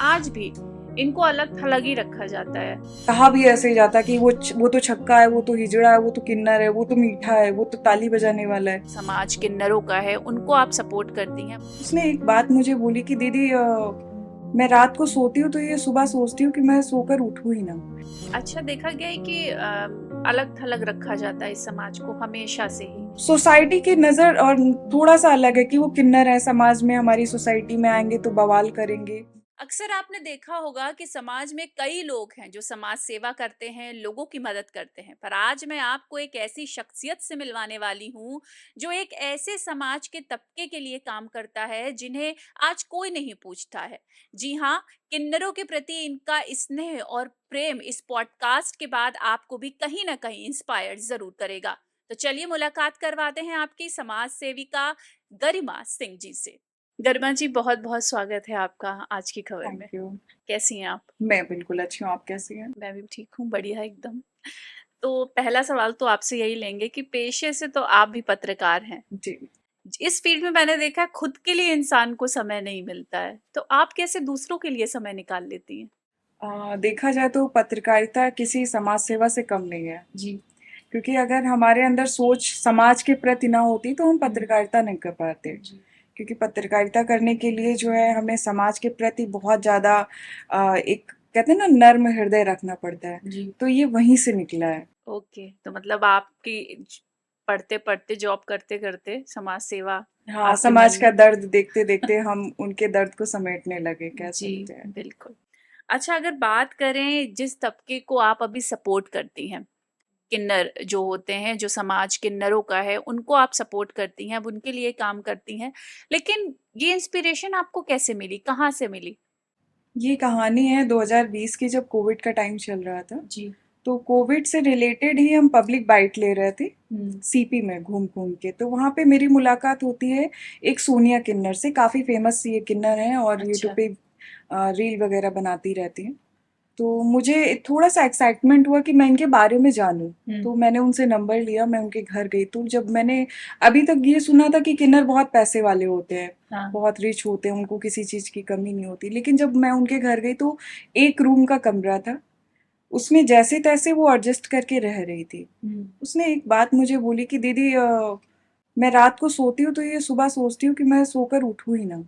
आज भी इनको अलग थलग ही रखा जाता है। कहा भी ऐसे ही जाता कि वो तो छक्का है, वो तो हिजड़ा है, वो तो किन्नर है, वो तो मीठा है, वो तो ताली बजाने वाला है। समाज किन्नरों का है, उनको आप सपोर्ट करती हैं। उसने एक बात मुझे बोली कि दीदी मैं रात को सोती हूँ तो ये सुबह सोचती हूँ कि मैं सोकर उठूं ही ना। अच्छा, देखा गया है कि अलग थलग रखा जाता है इस समाज को हमेशा से ही। सोसाइटी की नजर और थोड़ा सा अलग है कि वो किन्नर है, समाज में हमारी सोसाइटी में आएंगे तो बवाल करेंगे। अक्सर आपने देखा होगा कि समाज में कई लोग हैं जो समाज सेवा करते हैं, लोगों की मदद करते हैं। पर आज मैं आपको एक ऐसी शख्सियत से मिलवाने वाली हूं जो एक ऐसे समाज के तबके के लिए काम करता है जिन्हें आज कोई नहीं पूछता है। जी हाँ, किन्नरों के प्रति इनका स्नेह और प्रेम इस पॉडकास्ट के बाद आपको भी कहीं ना कहीं इंस्पायर जरूर करेगा। तो चलिए मुलाकात करवाते हैं आपकी समाज सेविका गरिमा सिंह जी से। गरिमा जी, बहुत बहुत स्वागत है आपका आज की खबर में। Thank you. कैसी हैं आप? मैं बिल्कुल अच्छी हूँ, आप कैसी हैं? मैं भी ठीक हूँ, बढ़िया एकदम। तो पहला सवाल तो आपसे यही लेंगे कि पेशे से तो आप भी पत्रकार हैं। जी। इस फील्ड में मैंने देखा है खुद के लिए इंसान को समय नहीं मिलता है, तो आप कैसे दूसरों के लिए समय निकाल लेती हैं? देखा जाए तो पत्रकारिता किसी समाज सेवा से कम नहीं है जी। क्योंकि अगर हमारे अंदर सोच समाज के प्रति ना होती तो हम पत्रकारिता नहीं कर पाते जी। क्योंकि पत्रकारिता करने के लिए जो है हमें समाज के प्रति बहुत ज्यादा एक कहते हैं ना नर्म हृदय रखना पड़ता है जी। तो ये वहीं से निकला है। ओके, तो मतलब आपकी पढ़ते पढ़ते जॉब करते करते समाज सेवा हाँ, आपके समाज मन का में। दर्द देखते देखते हम उनके दर्द को समेटने लगे, कह जी, सकते हैं। बिल्कुल। अच्छा, अगर बात करें जिस तबके को आप अभी सपोर्ट करती हैं, किन्नर जो होते हैं, जो समाज किन्नरों का है, उनको आप सपोर्ट करती हैं, अब उनके लिए काम करती हैं। लेकिन ये इंस्पिरेशन आपको कैसे मिली? कहाँ से मिली? ये कहानी है 2020 की, जब कोविड का टाइम चल रहा था जी। तो कोविड से रिलेटेड ही हम पब्लिक बाइट ले रहे थे सीपी में घूम घूम के। तो वहां पे मेरी मुलाकात होती है एक सोनिया किन्नर से। काफी फेमस ये किन्नर हैं और यूट्यूब पे रील वगैरह बनाती रहती हैं। तो मुझे थोड़ा सा एक्साइटमेंट हुआ कि मैं इनके बारे में जानूं। तो मैंने उनसे नंबर लिया, मैं उनके घर गई। तो जब मैंने अभी तक ये सुना था कि किन्नर बहुत पैसे वाले होते हैं, बहुत रिच होते हैं, उनको किसी चीज की कमी नहीं होती। लेकिन जब मैं उनके घर गई तो एक रूम का कमरा था, उसमें जैसे तैसे वो एडजस्ट करके रह रही थी। उसने एक बात मुझे बोली कि दीदी मैं रात को सोती हूँ तो ये सुबह सोचती हूँ कि मैं सोकर उठूं ही ना।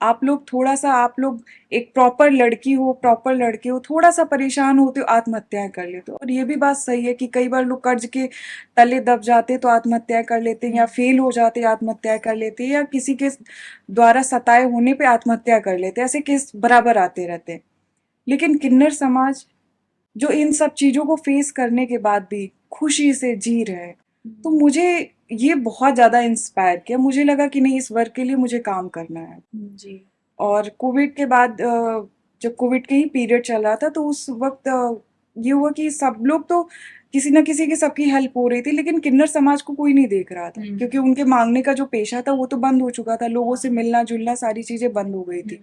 आप लोग थोड़ा सा, आप लोग एक प्रॉपर लड़की हो, प्रॉपर लड़के हो, थोड़ा सा परेशान होते हो आत्महत्याएं कर लेते हो। और ये भी बात सही है कि कई बार लोग कर्ज के तले दब जाते तो आत्महत्याएं कर लेते हैं, या फेल हो जाते आत्महत्याएं कर लेते हैं, या किसी के द्वारा सताए होने पे आत्महत्या कर लेते हैं। ऐसे केस बराबर आते रहते हैं। लेकिन किन्नर समाज जो इन सब चीजों को फेस करने के बाद भी खुशी से जी रहे हैं, तो मुझे ये बहुत ज्यादा इंस्पायर किया। मुझे लगा कि नहीं, इस वर्क के लिए मुझे काम करना है जी। और कोविड के बाद जब कोविड के ही पीरियड चल रहा था तो उस वक्त ये हुआ कि सब लोग तो किसी ना किसी की सबकी हेल्प हो रही थी, लेकिन किन्नर समाज को कोई नहीं देख रहा था। क्योंकि उनके मांगने का जो पेशा था वो तो बंद हो चुका था, लोगों से मिलना जुलना सारी चीजें बंद हो गई थी।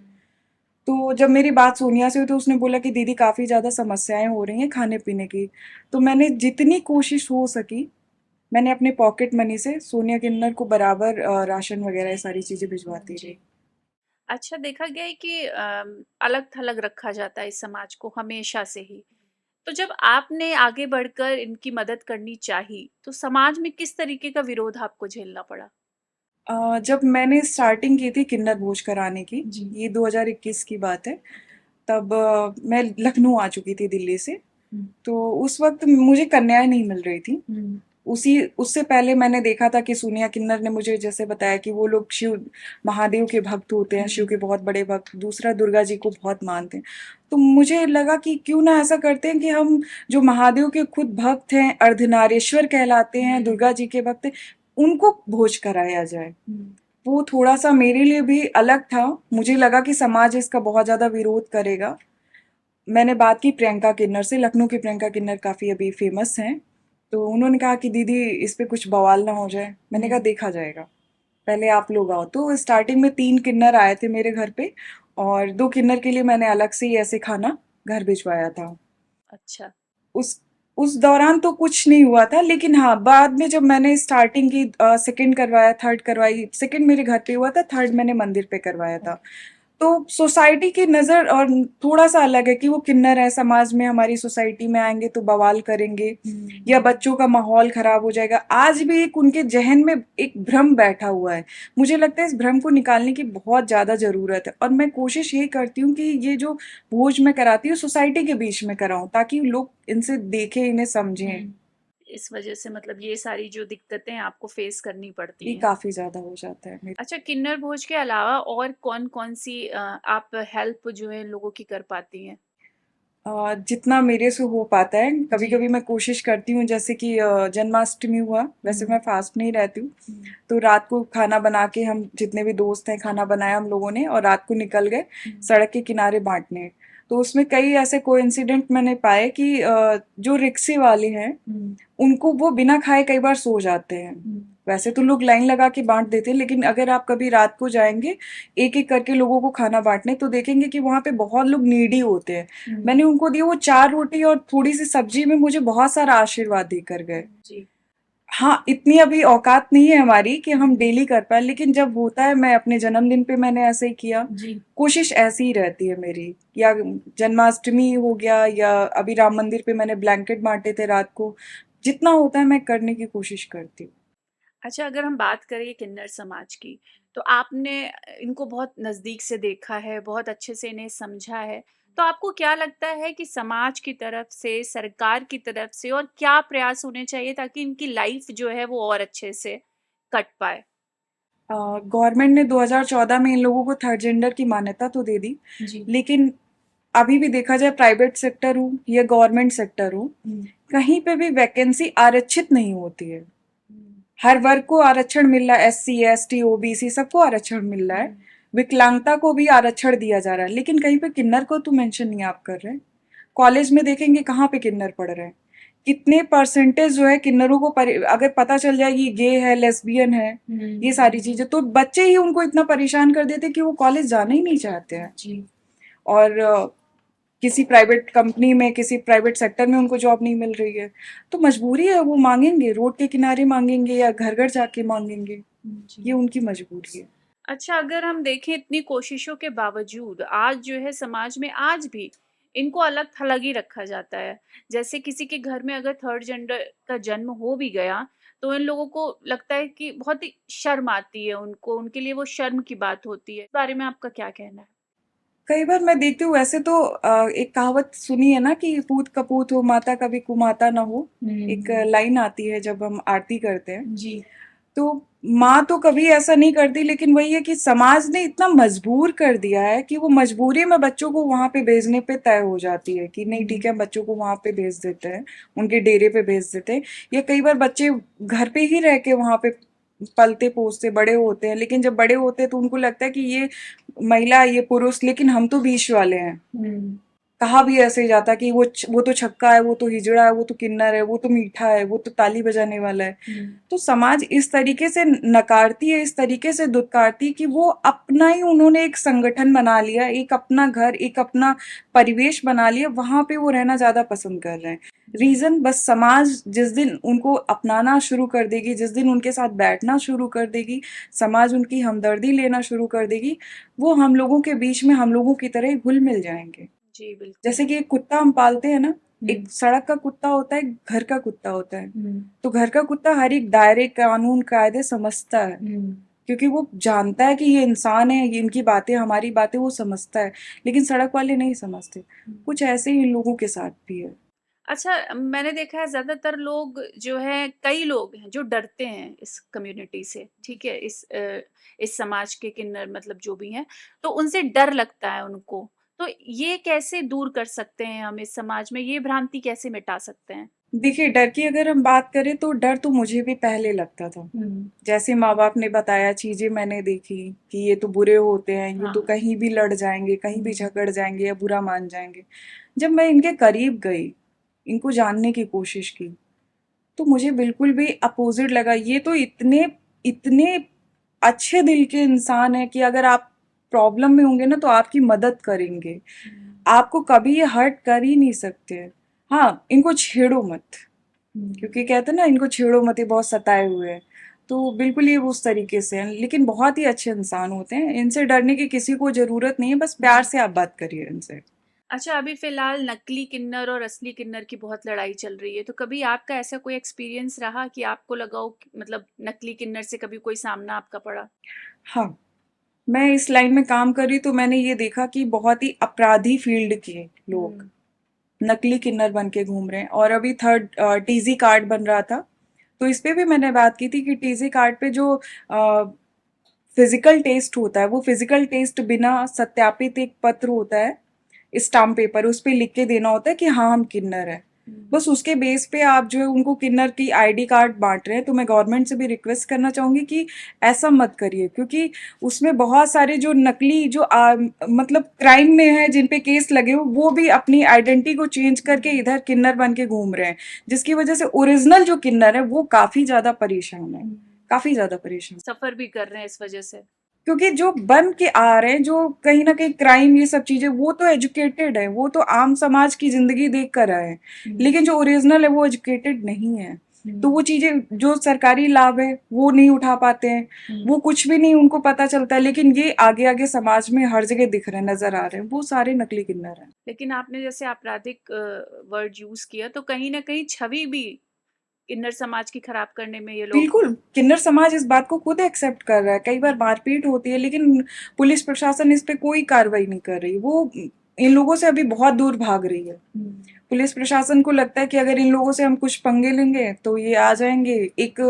तो जब मेरी बात सोनिया से हुई तो उसने बोला कि दीदी काफी ज्यादा समस्याएं हो रही हैं खाने पीने की। तो मैंने जितनी कोशिश हो सकी, मैंने अपने पॉकेट मनी से सोनिया किन्नर को बराबर राशन वगैरह ये सारी चीजें भिजवाती रही। अच्छा, देखा गया है कि अलग थलग रखा जाता है इस समाज को हमेशा से ही। तो जब आपने आगे बढ़कर इनकी मदद करनी चाही, तो समाज में किस तरीके का विरोध आपको झेलना पड़ा? जब मैंने स्टार्टिंग की थी किन्नर भोज कराने की, ये 2021 की बात है, तब मैं लखनऊ आ चुकी थी दिल्ली से। तो उस वक्त मुझे कन्याएं नहीं मिल रही थी। उसी उससे पहले मैंने देखा था कि सोनिया किन्नर ने मुझे जैसे बताया कि वो लोग शिव महादेव के भक्त होते हैं, शिव के बहुत बड़े भक्त। दूसरा, दुर्गा जी को बहुत मानते हैं। तो मुझे लगा कि क्यों ना ऐसा करते हैं कि हम जो महादेव के खुद भक्त हैं, अर्धनारीश्वर कहलाते हैं, दुर्गा जी के भक्त हैं, उनको भोज कराया जाए। वो थोड़ा सा मेरे लिए भी अलग था। मुझे लगा कि समाज इसका बहुत ज्यादा विरोध करेगा। मैंने बात की प्रियंका किन्नर से, लखनऊ की प्रियंका किन्नर काफी अभी फेमस हैं। तो उन्होंने कहा कि दीदी इस पे कुछ बवाल ना हो जाए। मैंने कहा देखा जाएगा, पहले आप लोग आओ। तो स्टार्टिंग में 3 किन्नर आए थे मेरे घर पे, और 2 किन्नर के लिए मैंने अलग से ही ऐसे खाना घर भिजवाया था। अच्छा। उस उस दौरान तो कुछ नहीं हुआ था, लेकिन हाँ बाद में जब मैंने स्टार्टिंग की, सेकंड करवाया, थर्ड करवाई, सेकंड मेरे घर पे हुआ था, थर्ड मैंने मंदिर पे करवाया था। तो सोसाइटी की नज़र और थोड़ा सा अलग है कि वो किन्नर है, समाज में हमारी सोसाइटी में आएंगे तो बवाल करेंगे या बच्चों का माहौल खराब हो जाएगा। आज भी एक उनके जहन में एक भ्रम बैठा हुआ है। मुझे लगता है इस भ्रम को निकालने की बहुत ज़्यादा ज़रूरत है और मैं कोशिश यही करती हूँ कि ये जो भोज मैं कराती हूँ सोसाइटी के बीच में कराऊँ ताकि लोग इनसे देखें, इन्हें समझें। इस वजह से मतलब ये सारी जो दिक्कतें आपको फेस करनी पड़ती ये हैं। काफ़ी ज़्यादा हो जाता है मेरे। अच्छा, किन्नर भोज के अलावा और कौन-कौन सी आप हेल्प जो है लोगों की कर पाती हैं? जितना मेरे से हो पाता है, जी। कभी-कभी मैं कोशिश करती हूँ जैसे कि जन्माष्टमी हुआ, वैसे मैं फास्ट नहीं रहती हूँ, तो रात को खाना बना के हम जितने भी दोस्त हैं खाना बनाया हम लोगों ने और रात को निकल गए सड़क के किनारे बाँटने। तो उसमें कई ऐसे कोइंसिडेंट मैंने पाए कि जो रिक्शे वाले हैं, उनको वो बिना खाए कई बार सो जाते हैं। वैसे तो लोग लाइन लगा के बाँट देते हैं, लेकिन अगर आप कभी रात को जाएँगे, एक-एक करके लोगों को खाना बाँटने, तो देखेंगे कि वहाँ पे बहुत लोग नीडी होते हैं। मैंने उनको दिए वो 4 रोटी और थोड़ी-सी सब्ज़ी में मुझे बहुत सारा आशीर्वाद देकर गए। जी। हाँ, इतनी अभी औकात नहीं है हमारी कि हम डेली कर पाएँ, लेकिन जब होता है मैं अपने जन्मदिन पे मैंने ऐसे ही किया। जी। कोशिश ऐसी ही रहती है मेरी या जन्माष्टमी हो गया या अभी राम मंदिर पे मैंने ब्लैंकेट बाँटे थे रात को। जितना होता है मैं करने की कोशिश करती हूँ। अच्छा, अगर हम बात करें किन्नर समाज की, तो आपने इनको बहुत नज़दीक से देखा है, बहुत अच्छे से इन्हें समझा है। तो आपको क्या लगता है कि समाज की तरफ से, सरकार की तरफ से और क्या प्रयास होने चाहिए ताकि इनकी लाइफ़ जो है वो और अच्छे से कट पाए? गवर्नमेंट ने 2014 में इन लोगों को थर्ड जेंडर की मान्यता तो दे दी, जी। लेकिन अभी भी देखा जाए प्राइवेट सेक्टर हो या गवर्नमेंट सेक्टर हो, कहीं पे भी वैकेंसी आरक्षित नहीं होती है। हर वर्ग को आरक्षण मिल रहा है, एससी, एसटी, ओबीसी सबको आरक्षण मिल रहा है। विकलांगता को भी आरक्षण दिया जा रहा है, लेकिन कहीं पे किन्नर को तो मेंशन नहीं आप कर रहे हैं। कॉलेज में देखेंगे कहाँ पे किन्नर पढ़ रहे हैं, कितने परसेंटेज जो है किन्नरों को अगर पता चल जाए ये गे है, लेस्बियन है, ये सारी चीजें, तो बच्चे ही उनको इतना परेशान कर देते कि वो कॉलेज जाना ही नहीं चाहते हैं। जी। और किसी प्राइवेट कंपनी में, किसी प्राइवेट सेक्टर में उनको जॉब नहीं मिल रही है, तो मजबूरी है, वो मांगेंगे, रोड के किनारे मांगेंगे या घर घर जाके मांगेंगे। ये उनकी मजबूरी है। अच्छा, अगर हम देखें इतनी कोशिशों के बावजूद आज जो है समाज में आज भी इनको अलग-थलग ही रखा जाता है। जैसे किसी के घर में अगर थर्ड जेंडर का जन्म हो भी गया, तो इन लोगों को लगता है कि बहुत ही शर्म आती है उनको, उनके लिए वो शर्म की बात होती है। इस बारे में आपका क्या कहना है? कई बार मैं देखती हूँ वैसे तो एक कहावत सुनी है ना कि पूत कपूत हो माता कभी कुमाता ना हो। एक लाइन आती है जब हम आरती करते हैं। जी। तो माँ तो कभी ऐसा नहीं करती, लेकिन वही है कि समाज ने इतना मजबूर कर दिया है कि वो मजबूरी में बच्चों को वहां पे भेजने पे तय हो जाती है कि नहीं ठीक है, बच्चों को वहां पे भेज देते हैं, उनके डेरे पे भेज देते हैं। या कई बार बच्चे घर पे ही रह के वहां पे पलते पोसते बड़े होते हैं, लेकिन जब बड़े होते हैं तो उनको लगता है कि ये महिला, ये पुरुष, लेकिन हम तो बीच वाले हैं। कहा भी ऐसे ही जाता कि वो तो छक्का है, वो तो हिजड़ा है, वो तो किन्नर है, वो तो मीठा है, वो तो ताली बजाने वाला है। तो समाज इस तरीके से नकारती है, इस तरीके से दुत्कारती है कि वो अपना ही उन्होंने एक संगठन बना लिया, एक अपना घर, एक अपना परिवेश बना लिया, वहां पे वो रहना ज्यादा पसंद कर रहे हैं। रीजन बस समाज जिस दिन उनको अपनाना शुरू कर देगी, जिस दिन उनके साथ बैठना शुरू कर देगी, समाज उनकी हमदर्दी लेना शुरू कर देगी, वो हम लोगों के बीच में हम लोगों की तरह घुल मिल जाएंगे। जी, बिल्कुल। जैसे कि एक कुत्ता हम पालते हैं ना, एक सड़क का कुत्ता होता है, एक घर का कुत्ता होता है। तो घर का कुत्ता हर एक दायरे, कानून, कायदे समझता है, क्योंकि वो जानता है कि ये इंसान है, ये इनकी बातें, हमारी बातें वो समझता है। लेकिन सड़क वाले नहीं समझते। कुछ ऐसे ही इन लोगों के साथ भी है। अच्छा, मैंने देखा है ज़्यादातर लोग जो है कई लोग हैं जो डरते हैं इस कम्युनिटी से, ठीक है? इस समाज के किन्नर मतलब जो भी हैं, तो उनसे डर लगता है उनको। तो ये कैसे दूर कर सकते हैं हम इस समाज में, ये भ्रांति कैसे मिटा सकते हैं? देखिए, डर की अगर हम बात करें तो डर तो मुझे भी पहले लगता था। जैसे माँ बाप ने बताया, चीजें मैंने देखी कि ये तो बुरे होते हैं, ये तो कहीं भी लड़ जाएंगे, कहीं भी झगड़ जाएंगे या बुरा मान जाएंगे। जब मैं इनके करीब गई, इनको जानने की कोशिश की, तो मुझे बिल्कुल भी अपोजिट लगा। ये तो इतने इतने अच्छे दिल के इंसान है कि अगर आप प्रॉब्लम में होंगे ना तो आपकी मदद करेंगे, आपको कभी ये हर्ट कर ही नहीं सकते। हाँ, इनको छेड़ो मत, क्योंकि कहते हैं ना, इनको छेड़ो मत, ये बहुत सताए हुए हैं। तो बिल्कुल ये उस तरीके से है, लेकिन बहुत ही अच्छे इंसान होते हैं, इनसे डरने की किसी को जरूरत नहीं है, बस प्यार जी। से आप बात करिए इनसे। अच्छा, अभी फ़िलहाल नकली किन्नर और असली किन्नर की बहुत लड़ाई चल रही है, तो कभी आपका ऐसा कोई एक्सपीरियंस रहा कि आपको लगा हो कि मतलब नकली किन्नर से कभी कोई सामना आपका पड़ा? हाँ, मैं इस लाइन में काम कर रही तो मैंने ये देखा कि बहुत ही अपराधी फील्ड के लोग हुँ, नकली किन्नर बन के घूम रहे हैं। और अभी थर्ड टीजी कार्ड बन रहा था, तो इस पे भी मैंने बात की थी कि टीजी कार्ड पे जो फिजिकल टेस्ट होता है, वो फिजिकल टेस्ट बिना सत्यापित एक पत्र होता है, स्टाम्प पेपर, उस पे लिख के देना होता है कि हाँ हम किन्नर हैं। हुँ। बस उसके बेस पे आप जो है उनको किन्नर की आईडी कार्ड बांट रहे हैं, तो मैं गवर्नमेंट से भी रिक्वेस्ट करना चाहूंगी कि ऐसा मत करिए, क्योंकि उसमें बहुत सारे जो नकली जो मतलब क्राइम में है, जिन पे केस लगे हो, वो भी अपनी आइडेंटिटी को चेंज करके इधर किन्नर बन के घूम रहे हैं, जिसकी वजह से ओरिजिनल जो किन्नर है वो काफी ज्यादा परेशान है, हुँ। काफी ज्यादा परेशान। सफ़र भी कर रहे हैं इस वज़ह से। क्योंकि जो बन के आ रहे हैं, जो कहीं ना कहीं क्राइम ये सब चीजें, वो तो एजुकेटेड है, वो तो आम समाज की जिंदगी देख कर आए हैं, हुँ, लेकिन जो ओरिजिनल है वो एजुकेटेड नहीं है। तो वो हुँ, चीजें जो सरकारी लाभ है वो नहीं उठा पाते हैं, हुँ। वो कुछ भी नहीं उनको पता चलता है, लेकिन ये आगे आगे समाज में हर जगह दिख रहे हैं, नजर आ रहे हैं, वो सारे नकली किन्नर हैं। लेकिन आपने जैसे आपराधिक वर्ड यूज़ किया, तो कहीं न कहीं छवि भी किन्नर समाज की खराब करने में ये लोग। बिल्कुल, किन्नर समाज इस बात को खुद एक्सेप्ट कर रहा है, कई बार मारपीट होती है, लेकिन पुलिस प्रशासन इस पे कोई कार्रवाई नहीं कर रही, वो इन लोगों से अभी बहुत दूर भाग रही है। हुँ, पुलिस प्रशासन को लगता है कि अगर इन लोगों से हम कुछ पंगे लेंगे तो ये आ जाएंगे। एक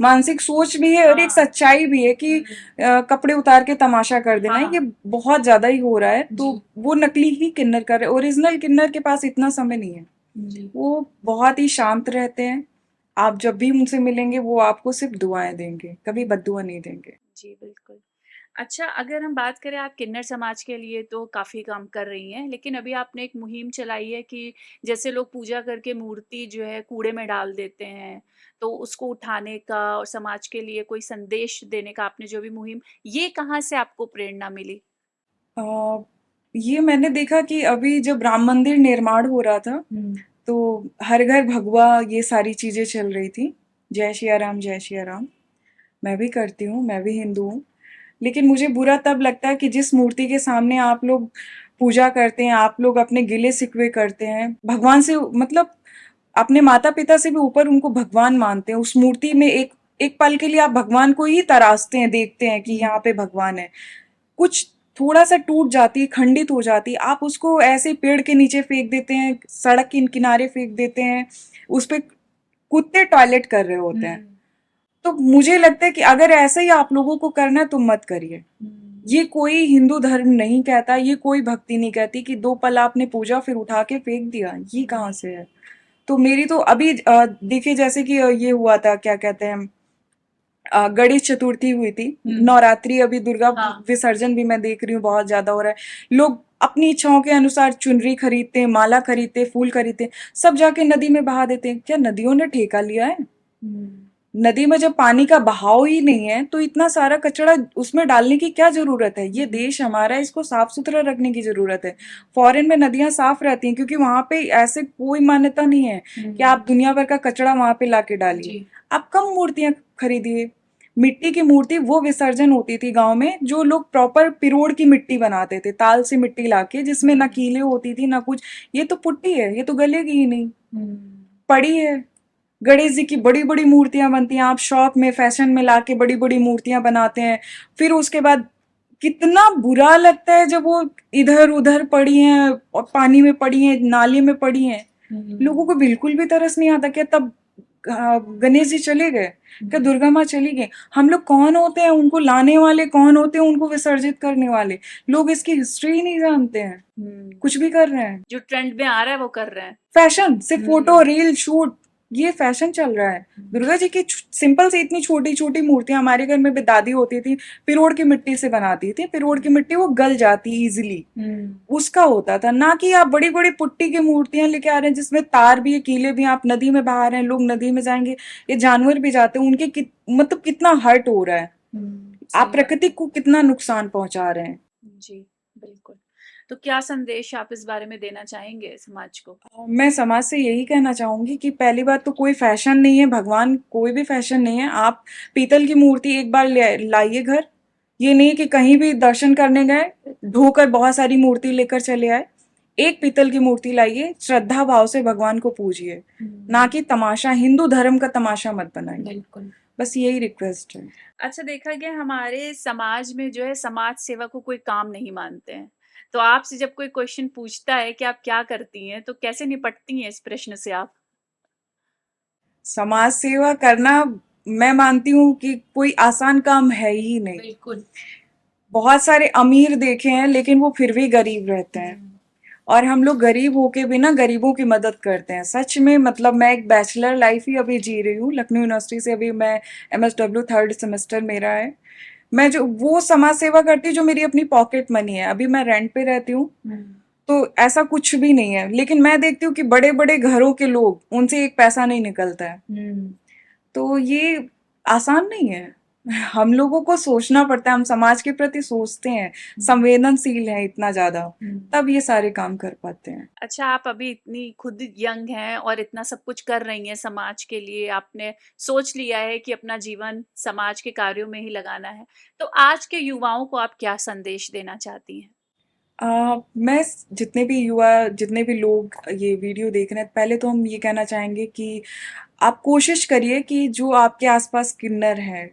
मानसिक सोच भी है और एक हाँ। सच्चाई भी है कि हुँ, कपड़े उतार के तमाशा कर देना, ये हाँ, बहुत ज्यादा ही हो रहा है। तो जी, वो नकली ही किन्नर कर रहे हैं, ओरिजिनल किन्नर के पास इतना समय नहीं है, जी। वो बहुत ही शांत रहते हैं। आप जब भी उनसे मिलेंगे वो आपको सिर्फ दुआएं देंगे, कभी बद्दुआ नहीं देंगे। जी, बिल्कुल। अच्छा, अगर हम बात करें आप किन्नर समाज के लिए तो काफ़ी काम कर रही हैं, लेकिन अभी आपने एक मुहिम चलाई है कि जैसे लोग पूजा करके मूर्ति जो है कूड़े में डाल देते हैं, तो उसको उठाने का और समाज के लिए कोई संदेश देने का आपने जो भी मुहिम, ये कहाँ से आपको प्रेरणा मिली? अ, ये मैंने देखा कि अभी जब राम मंदिर निर्माण हो रहा था, हुँ, तो हर घर भगवा ये सारी चीजें चल रही थी, जय सिया राम जय सिया राम। मैं भी करती हूँ, मैं भी हिंदू हूँ, लेकिन मुझे बुरा तब लगता है कि जिस मूर्ति के सामने आप लोग पूजा करते हैं, आप लोग अपने गिले शिकवे करते हैं भगवान से, मतलब अपने माता पिता से भी ऊपर उनको भगवान मानते हैं, उस मूर्ति में एक एक पल के लिए आप भगवान को ही तराशते हैं, देखते हैं कि हुँ, यहाँ पे भगवान है, कुछ थोड़ा सा टूट जाती है, खंडित हो जाती है, आप उसको ऐसे पेड़ के नीचे फेंक देते हैं, सड़क के किनारे फेंक देते हैं, उस पे कुत्ते टॉयलेट कर रहे होते हैं। हुँ, तो मुझे लगता है कि अगर ऐसा ही आप लोगों को करना है तो मत करिए। हुँ, ये कोई हिंदू धर्म नहीं कहता, ये कोई भक्ति नहीं कहती कि 2 पल आपने पूजा फिर उठा के फेंक दिया, ये हुँ, कहाँ से है? तो मेरी तो अभी देखिए जैसे कि ये हुआ था, क्या कहते हैं, गणेश चतुर्थी हुई थी, हुँ, नवरात्रि, अभी दुर्गा हाँ, विसर्जन भी मैं देख रही हूँ बहुत ज्यादा हो रहा है, लोग अपनी इच्छाओं के अनुसार चुनरी खरीदते हैं, माला खरीदते हैं, फूल खरीदते हैं, सब जाके नदी में बहा देते हैं। क्या नदियों ने ठेका लिया है? हुँ, नदी में जब पानी का बहाव ही नहीं है तो इतना सारा कचरा उसमें डालने की क्या जरूरत है? ये हुँ, देश हमारा है, इसको साफ सुथरा रखने की जरूरत है। फॉरेन में नदियां साफ रहती हैं क्योंकि वहां पे ऐसे कोई मान्यता नहीं है कि हुँ, आप दुनिया भर का कचरा वहां पे लाके डालिए। जी, आप कम मूर्तियां खरीदिए। मिट्टी की मूर्ति वो विसर्जन होती थी गांव में, जो लोग प्रॉपर पिरोड़ की मिट्टी बनाते थे, ताल से मिट्टी लाके, जिसमें ना हुँ, कीले होती थी ना कुछ। ये तो पुट्टी है, ये तो गलेगी ही नहीं, हुँ, पड़ी है। गणेश जी की बड़ी बड़ी मूर्तियां बनती हैं, आप शौक में फैशन में लाके बड़ी बड़ी मूर्तियां बनाते हैं, फिर उसके बाद कितना बुरा लगता है जब वो इधर उधर पड़ी हैं और पानी में पड़ी हैं, नाले में पड़ी हैं। लोगों हुँ, को बिल्कुल भी तरस नहीं आता। क्या तब गणेश जी चले गए? क्या हुँ, दुर्गा माँ चली गई? हम लोग कौन होते हैं उनको लाने वाले, कौन होते हैं उनको विसर्जित करने वाले? लोग इसकी हिस्ट्री ही नहीं जानते हैं, हुँ। कुछ भी कर रहे हैं। जो ट्रेंड में आ रहा है वो कर रहे हैं। फैशन, सिर्फ फोटो हुँ, रील शूट, ये फैशन चल रहा है। हुँ, दुर्गा जी की सिंपल से इतनी छोटी छोटी मूर्तियां हमारे घर में भी दादी होती थी, पिरोड़ की मिट्टी से बनाती थी, पिरोड़ की मिट्टी वो गल जाती इजिली, हुँ, उसका होता था। ना कि आप बड़ी बड़ी पुट्टी की मूर्तियां लेके आ रहे हैं जिसमें तार भी है, कीले भी हैं, आप नदी में बहा रहे हैं, लोग नदी में जाएंगे, ये जानवर भी जाते हैं, उनके मतलब कितना हर्ट हो रहा है, हुँ, आप सही बात प्रकृति है। को कितना नुकसान पहुंचा रहे हैं। जी, बिल्कुल। तो क्या संदेश आप इस बारे में देना चाहेंगे समाज को? मैं समाज से यही कहना चाहूंगी कि पहली बात तो कोई फैशन नहीं है, भगवान कोई भी फैशन नहीं है। आप पीतल की मूर्ति एक बार लाइए घर। ये नहीं कि कहीं भी दर्शन करने गए ढोकर बहुत सारी मूर्ति लेकर चले आए। एक पीतल की मूर्ति लाइए, श्रद्धा भाव से भगवान को पूजिए, ना कि तमाशा, हिंदू धर्म का तमाशा मत बनाइए। बिल्कुल। बस यही रिक्वेस्ट है। अच्छा, देखा गया हमारे समाज में जो है समाज सेवा को कोई काम नहीं मानते हैं। तो आपसे जब कोई क्वेश्चन पूछता है कि आप क्या करती हैं, तो कैसे निपटती हैं इस प्रश्न से आप? समाज सेवा करना, मैं मानती हूँ कि कोई आसान काम है ही नहीं। बिल्कुल। बहुत सारे अमीर देखे हैं लेकिन वो फिर भी गरीब रहते हैं, और हम लोग गरीब होके भी ना गरीबों की मदद करते हैं। सच में, मतलब मैं एक बैचलर लाइफ ही अभी जी रही हूँ लखनऊ यूनिवर्सिटी से। अभी मैं MSW 3rd सेमेस्टर मेरा है। मैं जो वो समाज सेवा करती हूँ जो मेरी अपनी पॉकेट मनी है। अभी मैं रेंट पे रहती हूँ, तो ऐसा कुछ भी नहीं है। लेकिन मैं देखती हूँ कि बड़े बड़े घरों के लोग, उनसे एक पैसा नहीं निकलता है। तो ये आसान नहीं है। हम लोगों को सोचना पड़ता है, हम समाज के प्रति सोचते हैं, संवेदनशील हैं इतना ज्यादा, तब ये सारे काम कर पाते हैं। अच्छा, आप अभी इतनी खुद यंग हैं और इतना सब कुछ कर रही हैं समाज के लिए, आपने सोच लिया है कि अपना जीवन समाज के कार्यों में ही लगाना है। तो आज के युवाओं को आप क्या संदेश देना चाहती हैं? मैं जितने भी युवा, जितने भी लोग ये वीडियो देख रहे हैं, पहले तो हम ये कहना चाहेंगे कि आप कोशिश करिए कि जो आपके आसपास किन्नर हैं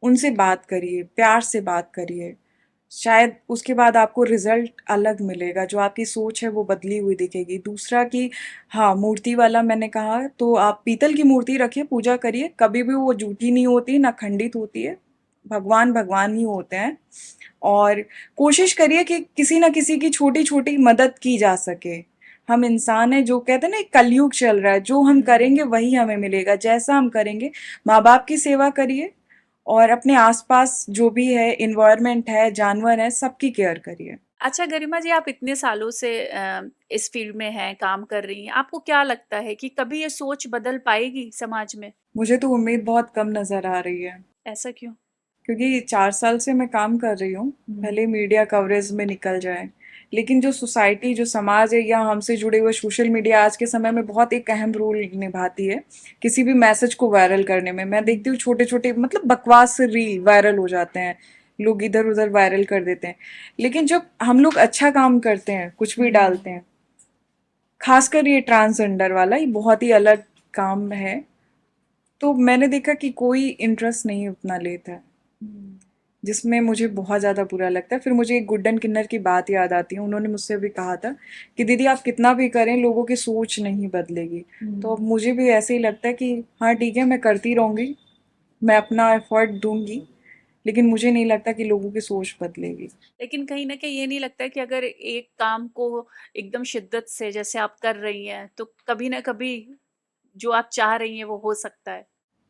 उनसे बात करिए, प्यार से बात करिए। शायद उसके बाद आपको रिजल्ट अलग मिलेगा, जो आपकी सोच है वो बदली हुई दिखेगी। दूसरा कि हाँ, मूर्ति वाला मैंने कहा, तो आप पीतल की मूर्ति रखिए, पूजा करिए, कभी भी वो जूठी नहीं होती ना खंडित होती है। भगवान भगवान ही होते हैं। और कोशिश करिए कि किसी ना किसी की छोटी छोटी मदद की जा सके। हम इंसान हैं, जो कहते हैं ना, एक कलयुग चल रहा है, जो हम करेंगे वही हमें मिलेगा, जैसा हम करेंगे। माँ बाप की सेवा करिए, और अपने आसपास जो भी है, इन्वायरमेंट है, जानवर है, सबकी केयर करिए। अच्छा गरिमा जी, आप इतने सालों से इस फील्ड में हैं, काम कर रही हैं। आपको क्या लगता है कि कभी ये सोच बदल पाएगी समाज में? मुझे तो उम्मीद बहुत कम नजर आ रही है, ऐसा क्यों? क्योंकि 4 साल से मैं काम कर रही हूँ। भले मीडिया कवरेज में निकल जाए, लेकिन जो सोसाइटी, जो समाज है, या हमसे जुड़े हुए सोशल मीडिया आज के समय में बहुत एक अहम रोल निभाती है किसी भी मैसेज को वायरल करने में। मैं देखती हूँ छोटे छोटे, मतलब बकवास रील वायरल हो जाते हैं, लोग इधर उधर वायरल कर देते हैं। लेकिन जब हम लोग अच्छा काम करते हैं, कुछ भी डालते हैं, खासकर ये ट्रांसजेंडर वाला, ये बहुत ही अलग काम है, तो मैंने देखा कि कोई इंटरेस्ट नहीं उतना लेता है, जिसमें मुझे बहुत ज़्यादा बुरा लगता है। फिर मुझे एक गुड्डन किन्नर की बात याद आती है। उन्होंने मुझसे भी कहा था कि दीदी, आप कितना भी करें, लोगों की सोच नहीं बदलेगी। तो अब मुझे भी ऐसे ही लगता है कि हाँ ठीक है, मैं करती रहूँगी, मैं अपना एफर्ट दूंगी, लेकिन मुझे नहीं लगता कि लोगों की सोच बदलेगी। लेकिन कहीं न कहीं ये नहीं लगता कि अगर एक काम को एकदम शिद्दत से जैसे आप कर रही हैं, तो कभी न कभी जो आप चाह रही हैं वो हो सकता है?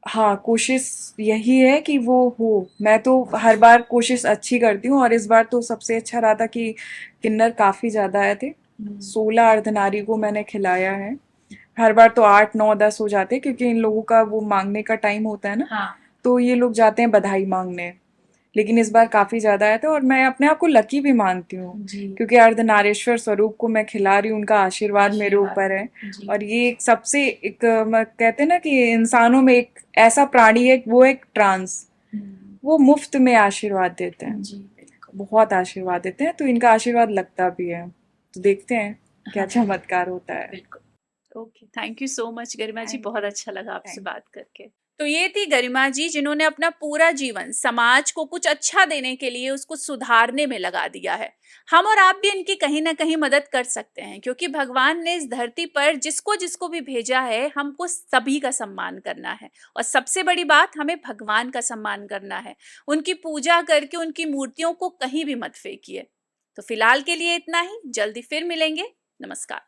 हाँ, कोशिश यही है कि वो हो। मैं तो हर बार कोशिश अच्छी करती हूँ, और इस बार तो सबसे अच्छा रहा था कि किन्नर काफ़ी ज़्यादा आए थे। 16 अर्धनारी को मैंने खिलाया है। हर बार तो 8, 9, 10 हो जाते हैं, क्योंकि इन लोगों का वो मांगने का टाइम होता है ना। हाँ। तो ये लोग जाते हैं बधाई मांगने। लेकिन इस बार काफ़ी ज़्यादा आए थे, और मैं अपने आप को लकी भी मानती हूँ, क्योंकि अर्धनारीश्वर स्वरूप को मैं खिला रही हूँ, उनका आशीर्वाद मेरे ऊपर है। और ये एक सबसे एक कहते हैं ना कि इंसानों में एक ऐसा प्राणी है, वो एक ट्रांस, वो मुफ्त में आशीर्वाद देते हैं, बहुत आशीर्वाद देते हैं। तो इनका आशीर्वाद लगता भी है, तो देखते हैं क्या चमत्कार होता है। Okay, thank you so much Garima ji, thank बहुत यू। अच्छा लगा आपसे थैंक बात करके। तो ये थी गरिमा जी, जिन्होंने अपना पूरा जीवन समाज को कुछ अच्छा देने के लिए, उसको सुधारने में लगा दिया है। हम और आप भी इनकी कहीं न कहीं मदद कर सकते हैं, क्योंकि भगवान ने इस धरती पर जिसको-जिसको भी भेजा है, हमको सभी का सम्मान करना है, और सबसे बड़ी बात, हमें भगवान का सम्मान करना है। उनकी पूजा करके उनकी मूर्तियों को कहीं भी मत फेंकिए। तो फिलहाल के लिए इतना ही, जल्दी फिर मिलेंगे। नमस्कार।